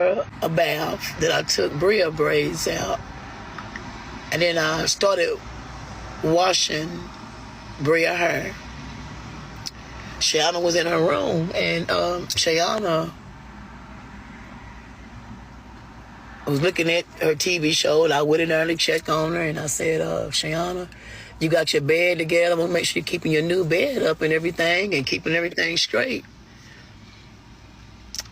a bath. Then I took Bria braids out. And then I started washing Bria hair. Shayana was in her room, and Shayana was looking at her TV show, and I went in there to check on her, and I said, Shayana, you got your bed together. I want to make sure you're keeping your new bed up and everything and keeping everything straight.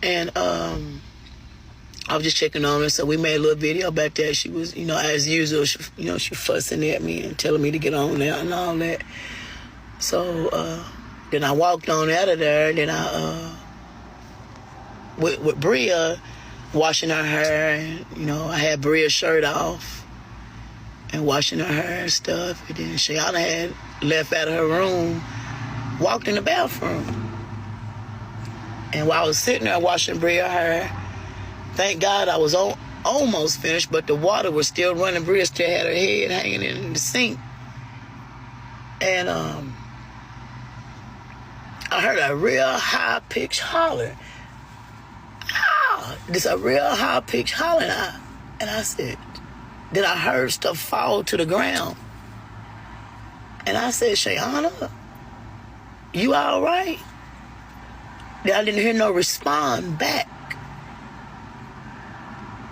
And I was just checking on her, so we made a little video back there. She was, as usual, she fussing at me and telling me to get on there and all that. So then I walked on out of there, and then I, with Bria, washing her hair, and, I had Bria's shirt off and washing her hair and stuff. And then Shayana had left out of her room, walked in the bathroom. And while I was sitting there washing Bria's hair, thank God I was almost finished, but the water was still running. Bria still had her head hanging in the sink. And I heard a real high-pitched holler. This a real high-pitched holler. And I said, then I heard stuff fall to the ground. And I said, Shayana, you all right? Then I didn't hear no response back.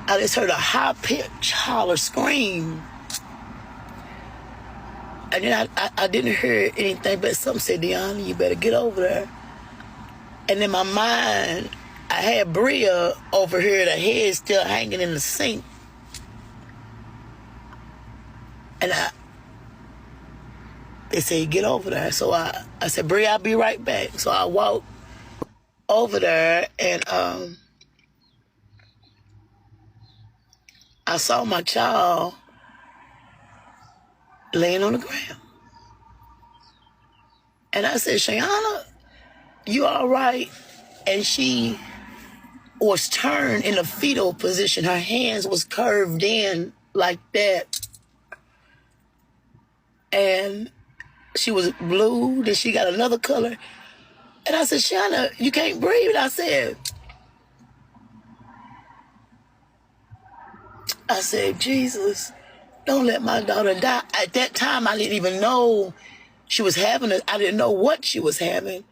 I just heard a high-pitched holler scream. And then I didn't hear anything, but something said, Deanna, you better get over there. And in my mind, I had Bria over here, the head still hanging in the sink. And they said, get over there. So I said, Bria, I'll be right back. So I walked over there, and I saw my child laying on the ground. And I said, Shayana, you all right? And she was turned in a fetal position. Her hands was curved in like that. And she was blue, then she got another color. And I said, Shayana, you can't breathe. And I said, Jesus, don't let my daughter die. At that time, I didn't even know she was having it. I didn't know what she was having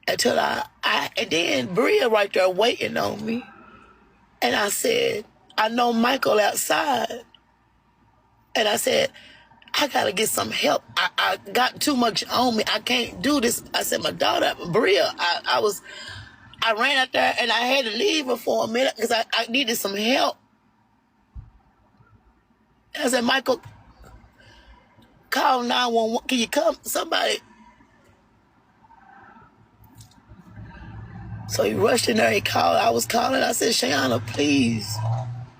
until and then Bria right there waiting on me. And I said, I know Michael outside. And I said, I got to get some help. I got too much on me. I can't do this. I said, my daughter, Bria, I ran out there and I had to leave her for a minute because I needed some help. I said, Michael, call 911. Can you come? Somebody. So he rushed in there. He called. I was calling. I said, Shayana, please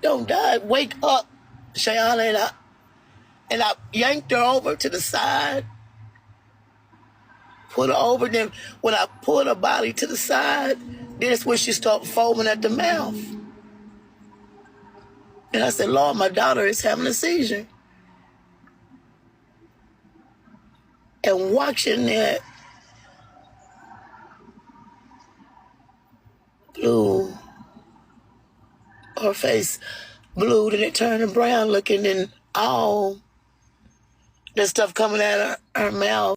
don't die. Wake up, Shayana. And I yanked her over to the side, put her over. Then when I pulled her body to the side, that's when she started foaming at the mouth. And I said, Lord, my daughter is having a seizure. And watching that blue, her face blue, then it turned brown looking, and all that stuff coming out of her mouth.